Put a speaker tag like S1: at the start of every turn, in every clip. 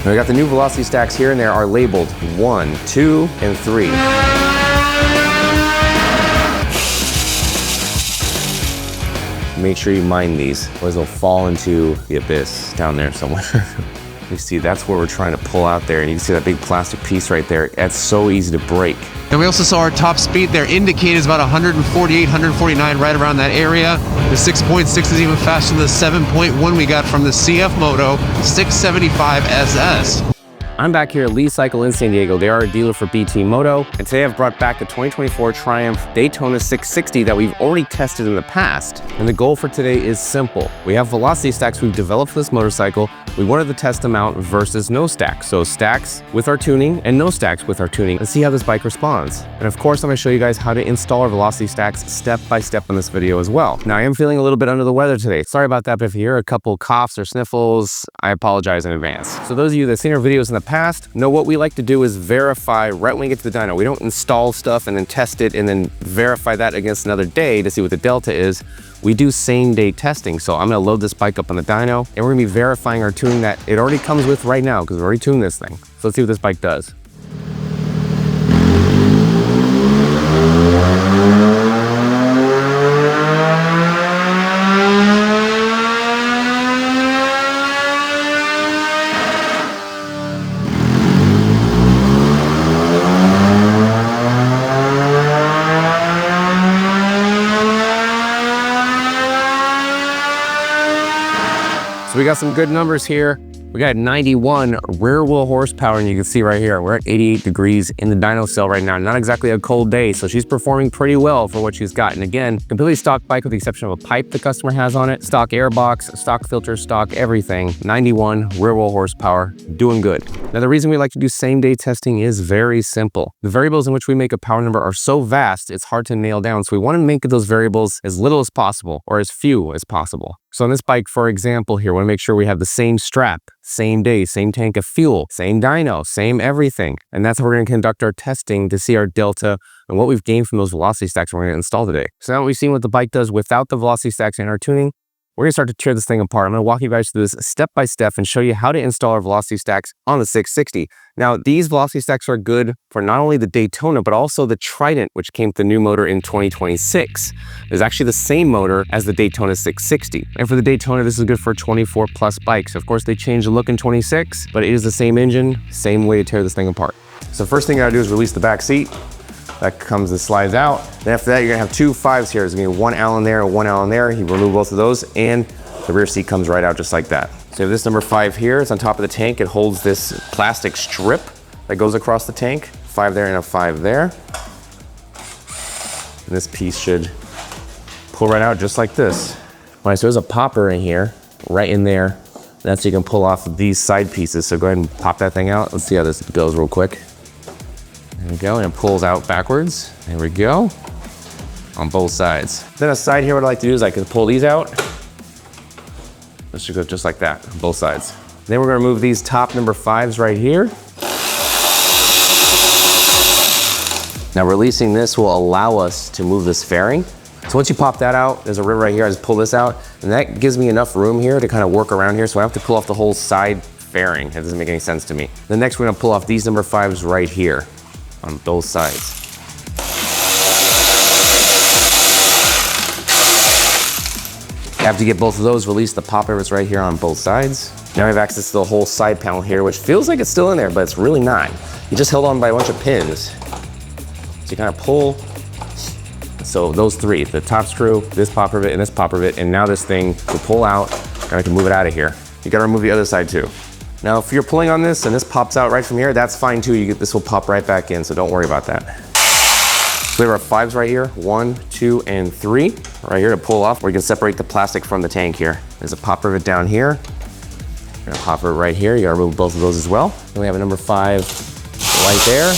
S1: Now we got the new velocity stacks here, and there are labeled 1, 2, and 3. Make sure you mind these, otherwise they'll fall into the abyss down there somewhere. You see, that's where we're trying to pull out there, and you can see that big plastic piece right there. That's so easy to break.
S2: And we also saw our top speed there indicated is about 148, 149, right around that area. The 6.6 is even faster than the 7.1 we got from the CF Moto 675 SS.
S1: I'm back here at Lee Cycle in San Diego. They are a dealer for BT Moto, and today I've brought back the 2024 Triumph Daytona 660 that we've already tested in the past. And the goal for today is simple. We have velocity stacks we've developed for this motorcycle. We wanted to test them out versus no stacks. So stacks with our tuning and no stacks with our tuning, and see how this bike responds. And of course, I'm gonna show you guys how to install our velocity stacks step by step in this video as well. Now, I am feeling a little bit under the weather today. Sorry about that, but if you hear a couple coughs or sniffles, I apologize in advance. So those of you that have seen our videos in the past know what we like to do is verify right when we get to the dyno. We don't install stuff and then test it and then verify that against another day to see what the delta is. We do same day testing. So I'm gonna load this bike up on the dyno, and we're gonna be verifying our tuning that it already comes with right now, because we already tuned this thing. So let's see what this bike does. So we got some good numbers here. We got 91 rear wheel horsepower, and you can see right here, we're at 88 degrees in the dyno cell right now. Not exactly a cold day, so she's performing pretty well for what she's got. And again, completely stock bike with the exception of a pipe the customer has on it. Stock airbox, stock filter, stock everything. 91 rear wheel horsepower, doing good. Now the reason we like to do same day testing is very simple. The variables in which we make a power number are so vast, it's hard to nail down. So we want to make those variables as little as possible, or as few as possible. So on this bike, for example, here, we want to make sure we have the same strap, same day, same tank of fuel, same dyno, same everything. And that's how we're going to conduct our testing to see our delta and what we've gained from those velocity stacks we're going to install today. So now we've seen what the bike does without the velocity stacks and our tuning. We're gonna start to tear this thing apart. I'm gonna walk you guys through this step by step and show you how to install our velocity stacks on the 660. Now, these velocity stacks are good for not only the Daytona, but also the Trident, which came with the new motor in 2026. It's actually the same motor as the Daytona 660. And for the Daytona, this is good for 24 plus bikes. Of course, they changed the look in 26, but it is the same engine, same way to tear this thing apart. So first thing you gotta do is release the back seat. That comes and slides out. Then after that, you're gonna have two 5s here. There's gonna be one Allen there and one Allen there. You remove both of those, and the rear seat comes right out just like that. So you have this number 5 here. It's on top of the tank. It holds this plastic strip that goes across the tank. 5 there and a 5 there. And this piece should pull right out just like this. All right, so there's a popper in here, right in there. That's so you can pull off these side pieces. So go ahead and pop that thing out. Let's see how this goes real quick. There we go, and it pulls out backwards. There we go, on both sides. Then aside here, what I like to do is I can pull these out. This should go just like that, on both sides. Then we're gonna move these top number 5s right here. Now releasing this will allow us to move this fairing. So once you pop that out, there's a rib right here, I just pull this out, and that gives me enough room here to kind of work around here, so I have to pull off the whole side fairing. It doesn't make any sense to me. Then next we're gonna pull off these number 5s right here on both sides. After you get both of those, release the pop rivets right here on both sides. Now we have access to the whole side panel here, which feels like it's still in there, but it's really not. You just held on by a bunch of pins. So you kind of pull. So those 3, the top screw, this pop rivet, and this pop rivet, and now this thing will pull out, and I can move it out of here. You gotta remove the other side too. Now, if you're pulling on this and this pops out right from here, that's fine too. This will pop right back in, so don't worry about that. So there are 5s right here, 1, 2, and 3, right here to pull off, where you can separate the plastic from the tank here. There's a pop rivet down here, and a pop rivet right here. You gotta remove both of those as well. Then we have a number 5 right there,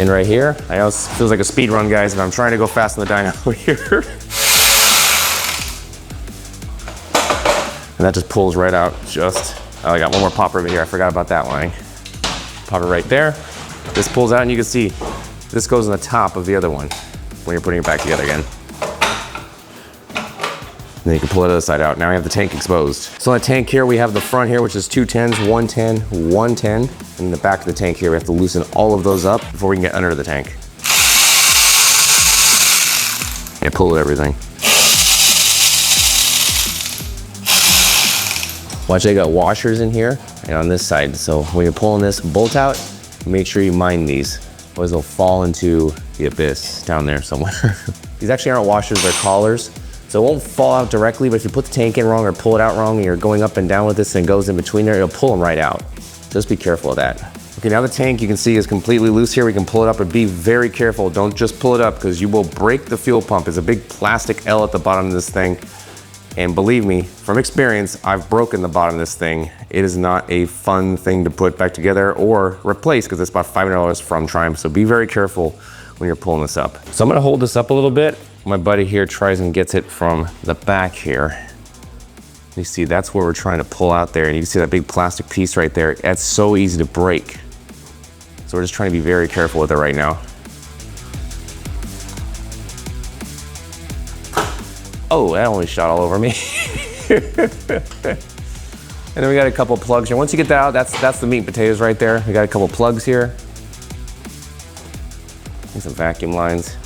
S1: and right here. I know it feels like a speed run, guys, but I'm trying to go fast on the dyno here. And that just pulls right out oh, I got one more pop rivet here. I forgot about that one. Pop it right there. This pulls out, and you can see this goes on the top of the other one when you're putting it back together again. And then you can pull the other side out. Now we have the tank exposed. So on the tank here, we have the front here, which is 2 10s, 110, 110. And in the back of the tank here, we have to loosen all of those up before we can get under the tank. And pull everything. Watch, I got washers in here and on this side. So when you're pulling this bolt out, make sure you mind these. Otherwise they'll fall into the abyss down there somewhere. These actually aren't washers, they're collars. So it won't fall out directly, but if you put the tank in wrong or pull it out wrong and you're going up and down with this and it goes in between there, it'll pull them right out. Just be careful of that. Okay, now the tank you can see is completely loose here. We can pull it up, but be very careful. Don't just pull it up because you will break the fuel pump. It's a big plastic L at the bottom of this thing. And believe me, from experience, I've broken the bottom of this thing. It is not a fun thing to put back together or replace because it's about $500 from Triumph. So be very careful when you're pulling this up. So I'm gonna hold this up a little bit. My buddy here tries and gets it from the back here. You see, that's where we're trying to pull out there. And you can see that big plastic piece right there. That's so easy to break. So we're just trying to be very careful with it right now. Oh, that only shot all over me. And then we got a couple plugs here. Once you get that out, that's the meat and potatoes right there. We got a couple plugs here. And some vacuum lines.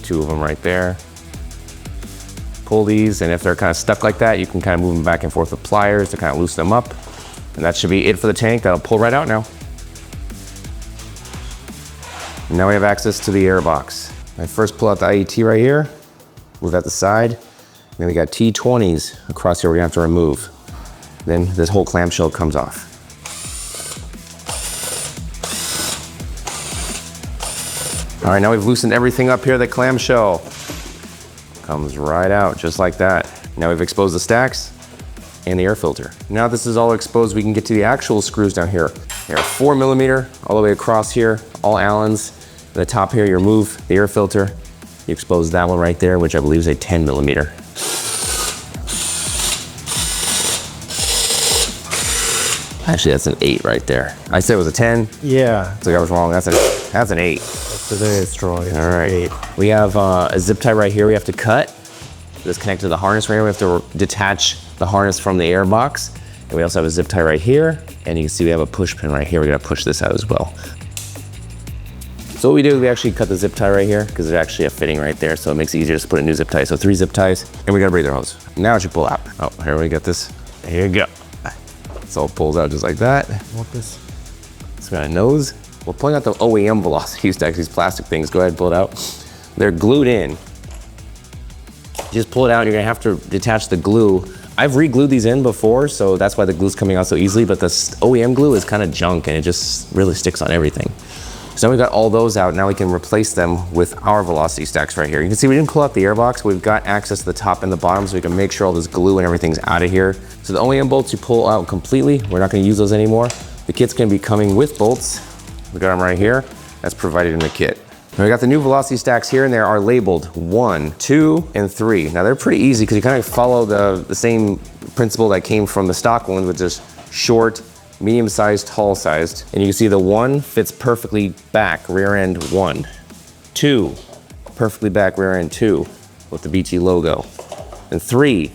S1: 2 of them right there. Pull these, and if they're kind of stuck like that, you can kind of move them back and forth with pliers to kind of loosen them up. And that should be it for the tank. That'll pull right out now. And now we have access to the air box. I first pull out the IET right here, move out the side. And then we got T20s across here we're gonna have to remove. Then this whole clamshell comes off. All right, now we've loosened everything up here. The clamshell comes right out just like that. Now we've exposed the stacks and the air filter. Now this is all exposed, we can get to the actual screws down here. They are 4mm all the way across here, all Allens. At the top here, you remove the air filter. You expose that one right there, which I believe is a 10mm. Actually, that's an 8 right there. I said it was a 10.
S3: Yeah.
S1: So I was wrong. That's an 8.
S3: That's very strong.
S1: All right. 8. We have a zip tie right here we have to cut. This connected to the harness right here. We have to detach the harness from the air box. And we also have a zip tie right here. And you can see we have a push pin right here. We're gonna push this out as well. So what we do, we actually cut the zip tie right here because there's actually a fitting right there. So it makes it easier to put a new zip tie. So 3 zip ties, and we got a breather hose. Now it should pull out. Oh, here we got this. Here you go. So it pulls out just like that.
S3: What this?
S1: It's got a nose. We're pulling out the OEM velocity stacks, these plastic things. Go ahead and pull it out. They're glued in. Just pull it out, and you're gonna have to detach the glue. I've re-glued these in before, so that's why the glue's coming out so easily, but the OEM glue is kind of junk and it just really sticks on everything. So now we've got all those out. Now we can replace them with our velocity stacks right here. You can see we didn't pull out the airbox. We've got access to the top and the bottom so we can make sure all this glue and everything's out of here. So the OEM bolts you pull out completely. We're not gonna use those anymore. The kit's gonna be coming with bolts. We got them right here. That's provided in the kit. Now we got the new velocity stacks here, and they are labeled 1, 2, and 3. Now they're pretty easy because you kind of follow the same principle that came from the stock ones, which is short, medium-sized, tall-sized. And you can see the 1 fits perfectly back, rear end 1. 2, perfectly back, rear end 2, with the BT logo. And 3,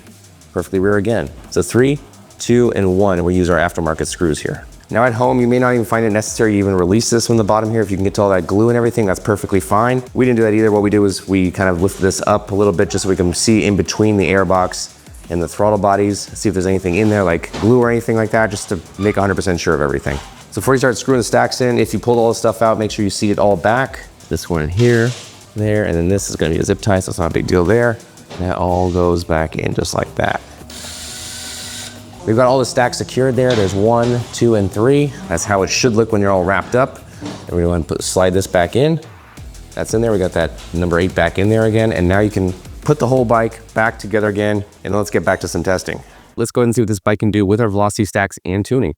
S1: perfectly rear again. So 3, 2, and 1, and we use our aftermarket screws here. Now at home, you may not even find it necessary to even release this from the bottom here. If you can get to all that glue and everything, that's perfectly fine. We didn't do that either. What we do is we kind of lift this up a little bit just so we can see in between the airbox and the throttle bodies, see if there's anything in there like glue or anything like that, just to make 100% sure of everything. So before you start screwing the stacks in, if you pulled all the stuff out, make sure you seat it all back. This one here, there, and then this is gonna be a zip tie, so it's not a big deal there. That all goes back in just like that. We've got all the stacks secured there. There's 1, 2, and 3. That's how it should look when you're all wrapped up. And we're going to slide this back in. That's in there. We got that number 8 back in there again. And now you can put the whole bike back together again. And let's get back to some testing. Let's go ahead and see what this bike can do with our velocity stacks and tuning.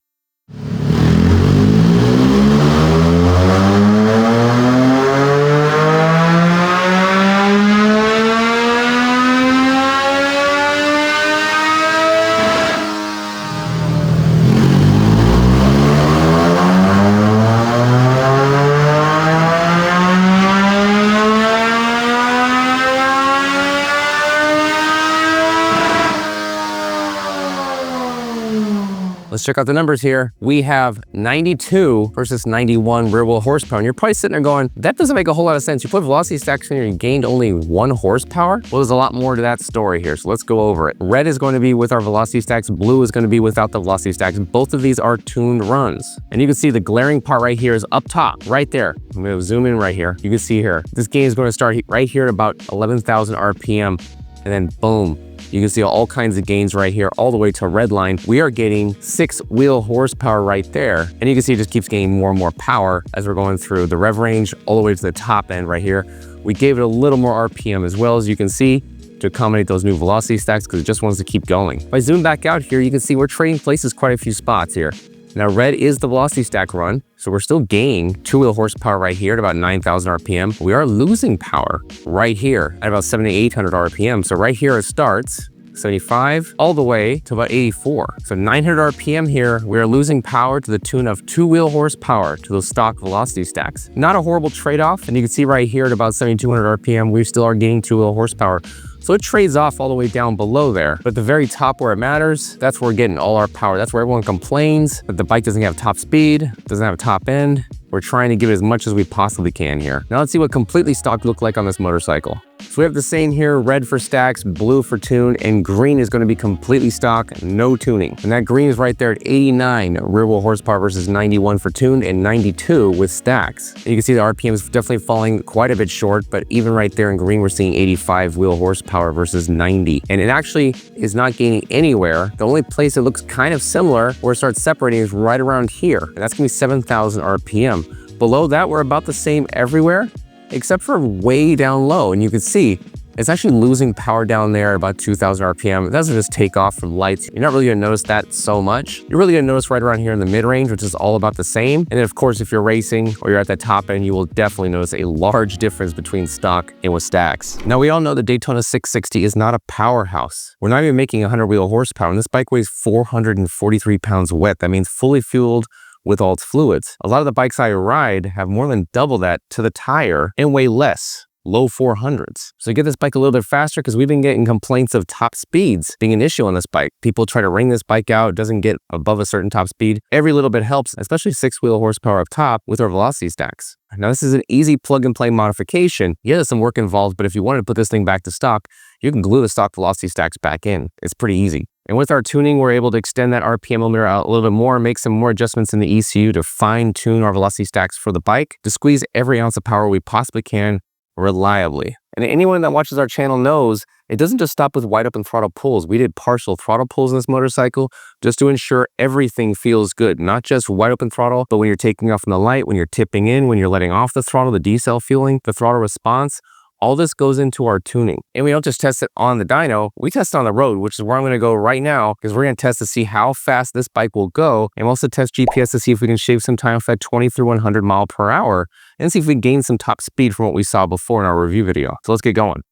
S1: Let's check out the numbers here. We have 92 versus 91 rear wheel horsepower. And you're probably sitting there going, that doesn't make a whole lot of sense. You put velocity stacks in here, you gained only 1 horsepower. Well, there's a lot more to that story here. So let's go over it. Red is going to be with our velocity stacks. Blue is going to be without the velocity stacks. Both of these are tuned runs. And you can see the glaring part right here is up top, right there. I'm going to zoom in right here. You can see here, this gain is going to start right here at about 11,000 RPM. And then boom. You can see all kinds of gains right here, all the way to red line. We are getting 6 wheel horsepower right there. And you can see it just keeps gaining more and more power as we're going through the rev range all the way to the top end right here. We gave it a little more RPM as well, as you can see, to accommodate those new velocity stacks because it just wants to keep going. If I zoom back out here, you can see we're trading places quite a few spots here. Now red is the velocity stack run, so we're still gaining 2 wheel horsepower right here at about 9,000 RPM. We are losing power right here at about 7,800 RPM. So right here it starts 75 all the way to about 84. So 900 RPM here, we are losing power to the tune of 2 wheel horsepower to those stock velocity stacks. Not a horrible trade-off, and you can see right here at about 7,200 RPM, we still are gaining 2 wheel horsepower. So it trades off all the way down below there. But at the very top where it matters, that's where we're getting all our power. That's where everyone complains that the bike doesn't have top speed, doesn't have a top end. We're trying to give it as much as we possibly can here. Now let's see what completely stock look like on this motorcycle. So we have the same here, red for stacks, blue for tune, and green is going to be completely stock, no tuning. And that green is right there at 89 rear wheel horsepower versus 91 for tuned and 92 with stacks. And you can see the RPM is definitely falling quite a bit short, but even right there in green, we're seeing 85 wheel horsepower versus 90. And it actually is not gaining anywhere. The only place it looks kind of similar where it starts separating is right around here. And that's going to be 7,000 RPM. Below that, we're about the same everywhere, except for way down low. And you can see it's actually losing power down there at about 2,000 RPM. It doesn't just take off from lights. You're not really gonna notice that so much. You're really gonna notice right around here in the mid-range, which is all about the same. And then of course, if you're racing or you're at that top end, you will definitely notice a large difference between stock and with stacks. Now, we all know the Daytona 660 is not a powerhouse. We're not even making 100 wheel horsepower, and this bike weighs 443 pounds wet. That means fully fueled with all its fluids. A lot of the bikes I ride have more than double that to the tire and weigh less, low 400s. So get this bike a little bit faster because we've been getting complaints of top speeds being an issue on this bike. People try to ring this bike out, it doesn't get above a certain top speed. Every little bit helps, especially 6 wheel horsepower up top with our velocity stacks. Now this is an easy plug and play modification. Yeah, there's some work involved, but if you wanted to put this thing back to stock, you can glue the stock velocity stacks back in. It's pretty easy. And with our tuning, we're able to extend that RPM limiter out a little bit more, make some more adjustments in the ECU to fine tune our velocity stacks for the bike, to squeeze every ounce of power we possibly can reliably. And anyone that watches our channel knows it doesn't just stop with wide open throttle pulls. We did partial throttle pulls in this motorcycle just to ensure everything feels good, not just wide open throttle, but when you're taking off from the light, when you're tipping in, when you're letting off the throttle, the decel fueling, the throttle response. All this goes into our tuning. And we don't just test it on the dyno, we test it on the road, which is where I'm gonna go right now, because we're gonna test to see how fast this bike will go, and also test GPS to see if we can shave some time off that 20 through 100 mile per hour, and see if we can gain some top speed from what we saw before in our review video. So let's get going.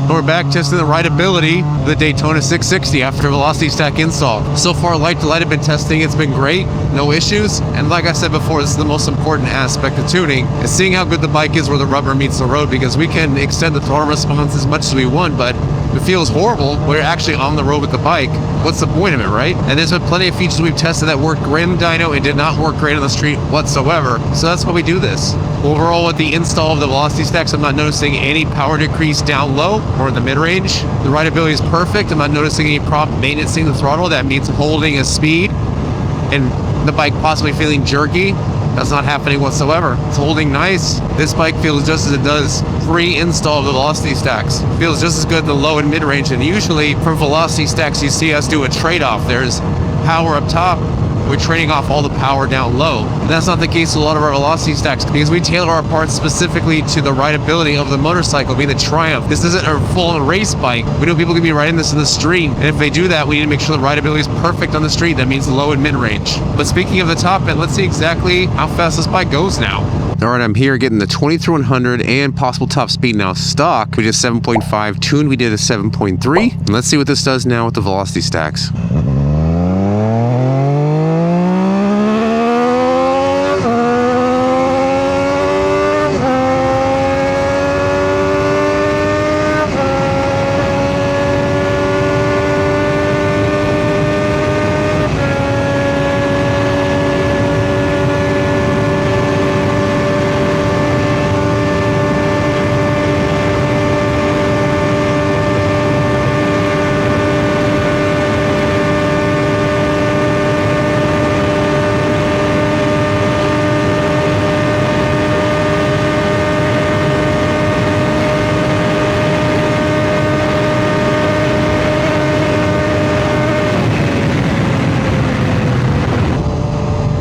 S2: We're back testing the rideability of the Daytona 660 after velocity stack install. So far, light to light have been testing. It's been great, no issues. And like I said before, this is the most important aspect of tuning, is seeing how good the bike is where the rubber meets the road, because we can extend the throttle response as much as we want, but if it feels horrible, we're actually on the road with the bike. What's the point of it, right? And there's been plenty of features we've tested that worked great in the dyno and did not work great on the street whatsoever. So that's why we do this. Overall, with the install of the velocity stacks, I'm not noticing any power decrease down low or in the mid-range. The rideability is perfect. I'm not noticing any problem maintaining the throttle. That means holding a speed and the bike possibly feeling jerky. That's not happening whatsoever. It's holding nice. This bike feels just as it does pre-install of the velocity stacks. Feels just as good in the low and mid-range. And usually from velocity stacks, you see us do a trade-off. There's power up top. We're trading off all the power down low. And that's not the case with a lot of our velocity stacks, because we tailor our parts specifically to the rideability of the motorcycle, being the Triumph. This isn't a full-on race bike. We know people can be riding this in the street, and if they do that, we need to make sure the rideability is perfect on the street. That means low and mid-range. But speaking of the top end, let's see exactly how fast this bike goes now. All right, I'm here getting the 20 through 100 and possible top speed now. Stock, we did 7.5. Tuned, we did a 7.3. And let's see what this does now with the velocity stacks.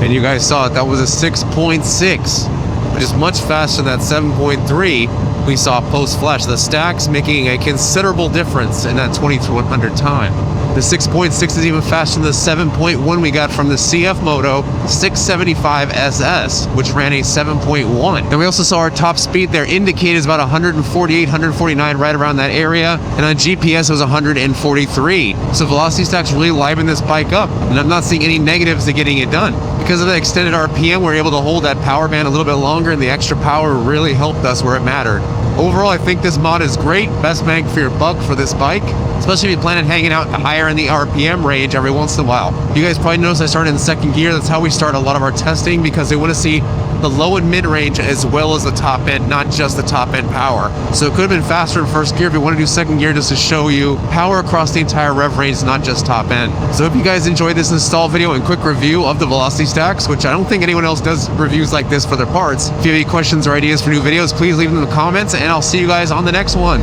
S2: And you guys saw it, that was a 6.6, which is much faster than that 7.3 we saw post-flash. The stacks making a considerable difference in that 20-100 time. The 6.6 is even faster than the 7.1 we got from the CF Moto 675 SS, which ran a 7.1. And we also saw our top speed there indicated is about 148, 149, right around that area. And on GPS it was 143. So Velocity Stack's really livening this bike up. And I'm not seeing any negatives to getting it done. Because of the extended RPM, we're able to hold that power band a little bit longer, and the extra power really helped us where it mattered. Overall, I think this mod is great. Best bang for your buck for this bike, especially if you plan on hanging out higher in the RPM range every once in a while. You guys probably noticed I started in second gear. That's how we start a lot of our testing, because they want to see the low and mid range as well as the top end, not just the top end power. So it could have been faster in first gear if you want to do second gear, just to show you power across the entire rev range, not just top end. So if you guys enjoyed this install video and quick review of the Velocity Stacks, which I don't think anyone else does reviews like this for their parts. If you have any questions or ideas for new videos, please leave them in the comments, and I'll see you guys on the next one.